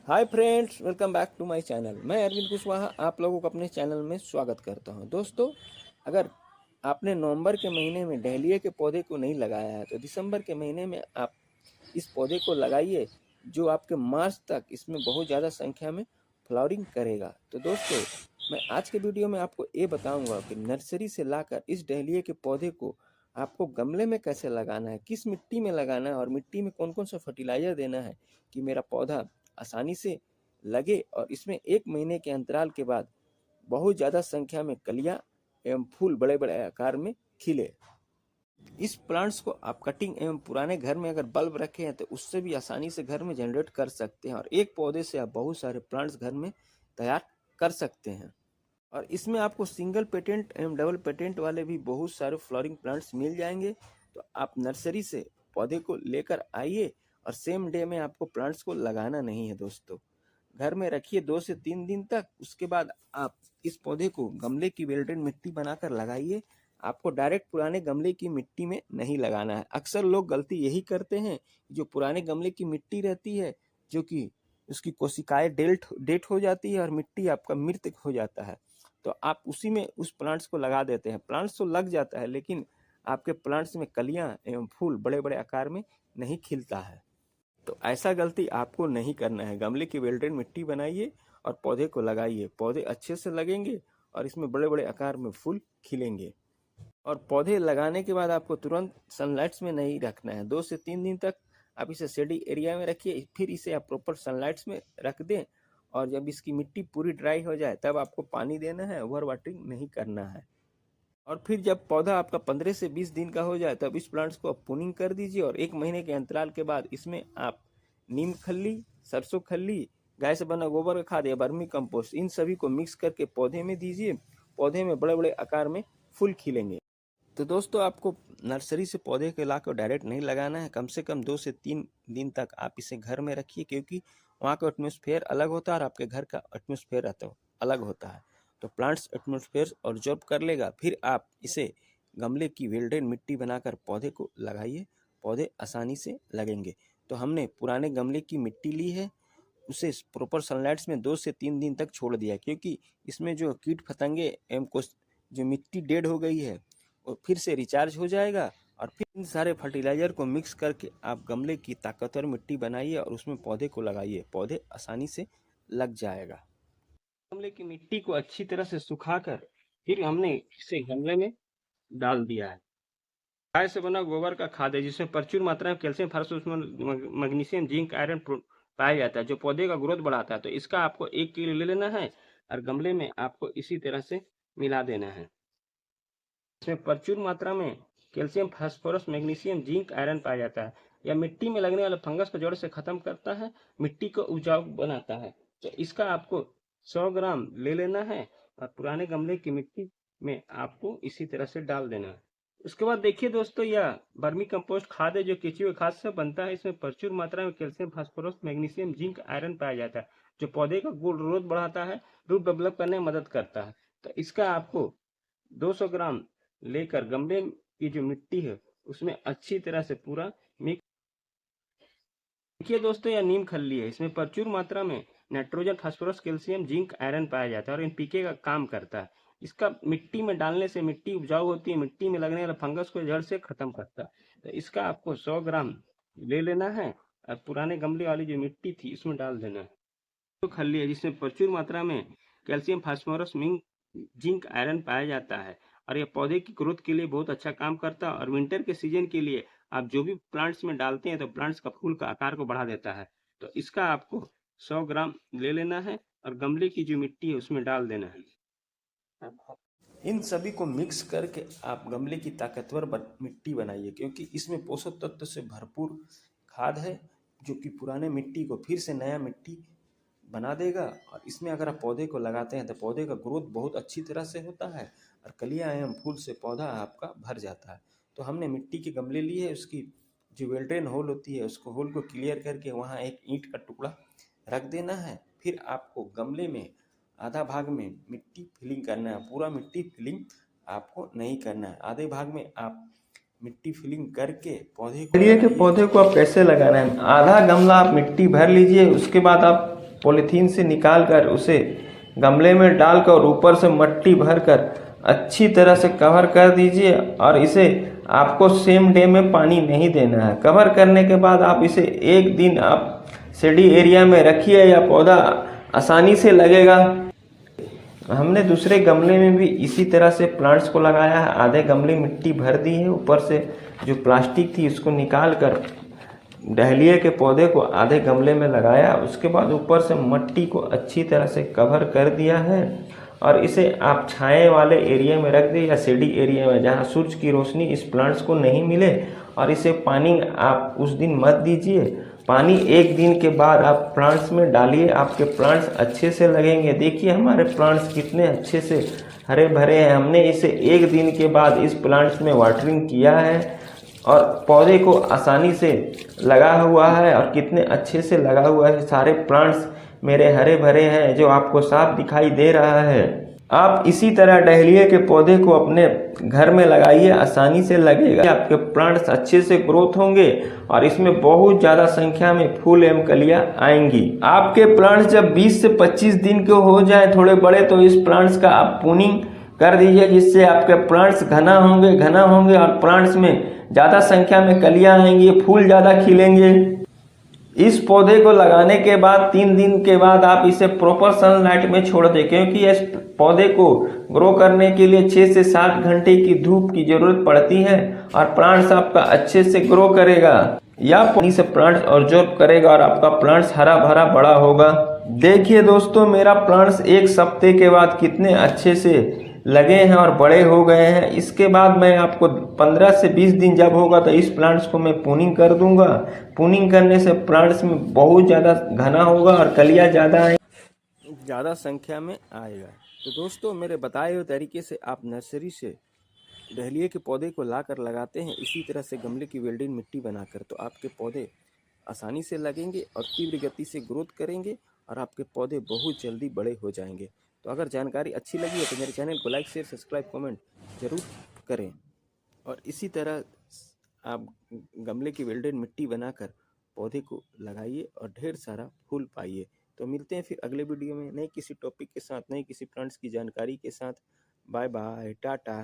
Hi friends, welcome back to my channel. मैं अरविंद कुशवाहा आप लोगों को अपने चैनल में स्वागत करता हूं। दोस्तों, अगर आपने नवंबर के महीने में डहलिया के पौधे को नहीं लगाया है तो दिसंबर के महीने में आप इस पौधे को लगाइए, जो आपके मार्च तक इसमें बहुत ज़्यादा संख्या में फ्लावरिंग करेगा। तो दोस्तों, मैं आज के वीडियो में आपको ये बताऊंगा कि नर्सरी से लाकर इस डहलिया के पौधे को आपको गमले में कैसे लगाना है, किस मिट्टी में लगाना है और मिट्टी में कौन कौन सा फर्टिलाइज़र देना है कि मेरा पौधा आसानी से लगे और इसमें 1 महीने के अंतराल के बाद बहुत ज़्यादा संख्या में कलियां एवं फूल बड़े बड़े आकार में खिले। इस प्लांट्स को आप कटिंग एवं पुराने घर में अगर बल्ब रखे हैं तो उससे भी आसानी से घर में जनरेट कर सकते हैं और एक पौधे से आप बहुत सारे प्लांट्स घर में तैयार कर सकते हैं। और इसमें आपको सिंगल पेटेंट एवं डबल पेटेंट वाले भी बहुत सारे फ्लावरिंग प्लांट्स मिल जाएंगे। तो आप नर्सरी से पौधे को लेकर आइए और सेम डे में आपको प्लांट्स को लगाना नहीं है दोस्तों। घर में रखिए 2 से 3 दिन तक। उसके बाद आप इस पौधे को गमले की वेल्डेड मिट्टी बनाकर लगाइए। आपको डायरेक्ट पुराने गमले की मिट्टी में नहीं लगाना है। अक्सर लोग गलती यही करते हैं, जो पुराने गमले की मिट्टी रहती है, जो कि उसकी कोशिकाएं डेट हो जाती है और मिट्टी आपका मृत हो जाता है, तो आप उसी में उस प्लांट्स को लगा देते हैं। प्लांट्स तो लग जाता है, लेकिन आपके प्लांट्स में कलियां एवं फूल बड़े बड़े आकार में नहीं खिलता है। तो ऐसा गलती आपको नहीं करना है। गमले की वेल्डेड मिट्टी बनाइए और पौधे को लगाइए। पौधे अच्छे से लगेंगे और इसमें बड़े बड़े आकार में फूल खिलेंगे। और पौधे लगाने के बाद आपको तुरंत सनलाइट्स में नहीं रखना है। 2 से 3 दिन तक आप इसे शेडी एरिया में रखिए, फिर इसे आप प्रॉपर सनलाइट्स में रख दें। और जब इसकी मिट्टी पूरी ड्राई हो जाए तब आपको पानी देना है, ओवर वाटरिंग नहीं करना है। और फिर जब पौधा आपका 15 से 20 दिन का हो जाए तब इस प्लांट्स को आप पुनिंग कर दीजिए और 1 महीने के अंतराल के बाद इसमें आप नीम खल्ली, सरसों खल्ली, गाय से बना गोबर का खाद या वर्मी कंपोस्ट, इन सभी को मिक्स करके पौधे में दीजिए। पौधे में बड़े बड़े आकार में फूल खिलेंगे। तो दोस्तों, आपको नर्सरी से पौधे को लाकर डायरेक्ट नहीं लगाना है। कम से कम 2 से 3 दिन तक आप इसे घर में रखिए, क्योंकि वहाँ का एटमॉस्फेयर अलग होता है और आपके घर का एटमॉस्फेयर अलग होता है। तो प्लांट्स एटमॉस्फेयर ऑब्जर्व कर लेगा। फिर आप इसे गमले की वेल्डेड मिट्टी बनाकर पौधे को लगाइए। पौधे आसानी से लगेंगे। तो हमने पुराने गमले की मिट्टी ली है, उसे प्रॉपर सनलाइट्स में 2 से 3 दिन तक छोड़ दिया, क्योंकि इसमें जो कीट फतंगे एवं कुछ जो मिट्टी डेड हो गई है वो फिर से रिचार्ज हो जाएगा। और फिर इन सारे फर्टिलाइजर को मिक्स करके आप गमले की ताकतवर मिट्टी बनाइए और उसमें पौधे को लगाइए। पौधे आसानी से लग जाएगा। गमले की मिट्टी को अच्छी तरह से सुखाकर फिर हमने इसे गमले में डाल दिया है। गाय से बना गोबर का खाद है, जिसमें प्रचुर मात्रा में calcium, phosphorus, magnesium, zinc, iron पाया जाता है, जो पौधे का ग्रोथ बढ़ाता है। तो इसका आपको 1 किलो ले लेना है और गमले में आपको इसी तरह से मिला देना है। इसमें प्रचुर मात्रा में calcium, phosphorus, magnesium, zinc, iron पाया जाता है। यह मिट्टी में लगने वाले फंगस को जड़ से खत्म करता है, मिट्टी को उपजाऊ बनाता है। तो इसका आपको 100 ग्राम ले लेना है और पुराने गमले की मिट्टी में आपको इसी तरह से डाल देना है। उसके बाद देखिए दोस्तों, यह वर्मी कंपोस्ट खाद है, जो केंचुए खाद से बनता है। इसमें प्रचुर मात्रा में calcium, phosphorus, magnesium, zinc, iron पाया जाता है, जो पौधे का ग्रोथ बढ़ाता है, रूट डेवलप करने में मदद करता है। तो इसका आपको 200 ग्राम लेकर गमले की जो मिट्टी है उसमें अच्छी तरह से पूरा मिक्स। देखिए दोस्तों, यह नीम खल्ली है। इसमें प्रचुर मात्रा में nitrogen, phosphorus, calcium, zinc, iron पाया जाता है और एनपीके का काम करता है। इसका मिट्टी में डालने से मिट्टी उपजाऊ होती है, मिट्टी में लगने वाला फंगस को जड़ से खत्म करता है। तो इसका आपको 100 ग्राम ले लेना है और पुराने गमले वाली जो मिट्टी थी उसमें डाल देना है। तो खल्ली है, जिसमें प्रचुर मात्रा में कैल्शियम, फास्फोरस, जिंक, आयरन पाया जाता है और यह पौधे की ग्रोथ के लिए बहुत अच्छा काम करता है। और विंटर के सीजन के लिए आप जो भी प्लांट्स में डालते हैं तो प्लांट्स का फूल का आकार को बढ़ा देता है। तो इसका आपको 100 ग्राम ले लेना है और गमले की जो मिट्टी है उसमें डाल देना है। इन सभी को मिक्स करके आप गमले की ताकतवर मिट्टी बनाइए, क्योंकि इसमें पोषक तत्व से भरपूर खाद है, जो कि पुराने मिट्टी को फिर से नया मिट्टी बना देगा। और इसमें अगर आप पौधे को लगाते हैं तो पौधे का ग्रोथ बहुत अच्छी तरह से होता है और कलियां एवं फूल से पौधा आपका भर जाता है। तो हमने मिट्टी के गमले लिए, उसकी जो वेल्ड्रेन होल होती है उसको होल को क्लियर करके वहाँ एक ईंट का टुकड़ा रख देना है। फिर आपको गमले में आधा भाग में मिट्टी फिलिंग करना है, पूरा मिट्टी फिलिंग आपको नहीं करना है। आधे भाग में आप मिट्टी फिलिंग करके पौधे को आप कैसे लगाना है, आधा गमला आप मिट्टी भर लीजिए। उसके बाद आप पॉलीथीन से निकाल कर उसे गमले में डालकर और ऊपर से मिट्टी भरकर अच्छी तरह से कवर कर दीजिए। और इसे आपको सेम डे में पानी नहीं देना है। कवर करने के बाद आप इसे एक दिन आप शेडी एरिया में रखिए या पौधा आसानी से लगेगा। हमने दूसरे गमले में भी इसी तरह से प्लांट्स को लगाया है। आधे गमले मिट्टी भर दी है, ऊपर से जो प्लास्टिक थी उसको निकाल कर डहलिया के पौधे को आधे गमले में लगाया। उसके बाद ऊपर से मिट्टी को अच्छी तरह से कवर कर दिया है और इसे आप छाए वाले एरिया में रख दें या शेडी एरिया में जहां सूरज की रोशनी इस प्लांट्स को नहीं मिले। और इसे पानी आप उस दिन मत दीजिए। पानी एक दिन के बाद आप प्लांट्स में डालिए, आपके प्लांट्स अच्छे से लगेंगे। देखिए हमारे प्लांट्स कितने अच्छे से हरे भरे हैं। हमने इसे एक दिन के बाद इस प्लांट्स में वाटरिंग किया है और पौधे को आसानी से लगा हुआ है और कितने अच्छे से लगा हुआ है। सारे प्लांट्स मेरे हरे भरे हैं जो आपको साफ दिखाई दे रहा है। आप इसी तरह डहलिया के पौधे को अपने घर में लगाइए, आसानी से लगेगा। आपके प्लांट्स अच्छे से ग्रोथ होंगे और इसमें बहुत ज़्यादा संख्या में फूल एवं कलियां आएंगी। आपके प्लांट्स जब 20 से 25 दिन के हो जाए थोड़े बड़े, तो इस प्लांट्स का आप प्रूनिंग कर दीजिए, जिससे आपके प्लांट्स घना होंगे और प्लांट्स में ज़्यादा संख्या में कलियां आएंगी, फूल ज़्यादा खिलेंगे। इस पौधे को लगाने के बाद 3 दिन के बाद आप इसे प्रॉपर सनलाइट में छोड़ दें, क्योंकि इस पौधे को ग्रो करने के लिए 6 से 7 घंटे की धूप की जरूरत पड़ती है और प्लांट्स आपका अच्छे से ग्रो करेगा। या पानी से प्लांट्स ऑब्जॉर्ब करेगा और आपका प्लांट्स हरा भरा बड़ा होगा। देखिए दोस्तों, मेरा प्लांट्स एक सप्ते के बाद कितने अच्छे से लगे हैं और बड़े हो गए हैं। इसके बाद मैं आपको 15 से 20 दिन जब होगा तो इस प्लांट्स को मैं प्रूनिंग कर दूंगा। प्रूनिंग करने से प्लांट्स में बहुत ज़्यादा घना होगा और कलियां ज़्यादा संख्या में आएगा। तो दोस्तों, मेरे बताए हुए तरीके से आप नर्सरी से डहलिया के पौधे को लाकर लगाते हैं, इसी तरह से गमले की वेल्डिंग मिट्टी बनाकर, तो आपके पौधे आसानी से लगेंगे और तीव्र गति से ग्रोथ करेंगे और आपके पौधे बहुत जल्दी बड़े हो जाएंगे। तो अगर जानकारी अच्छी लगी है तो मेरे चैनल को लाइक, शेयर, सब्सक्राइब, कमेंट जरूर करें। और इसी तरह आप गमले की वेल्डेड मिट्टी बनाकर पौधे को लगाइए और ढेर सारा फूल पाइए। तो मिलते हैं फिर अगले वीडियो में नए किसी टॉपिक के साथ, नए किसी प्लांट्स की जानकारी के साथ। Bye bye, Tata.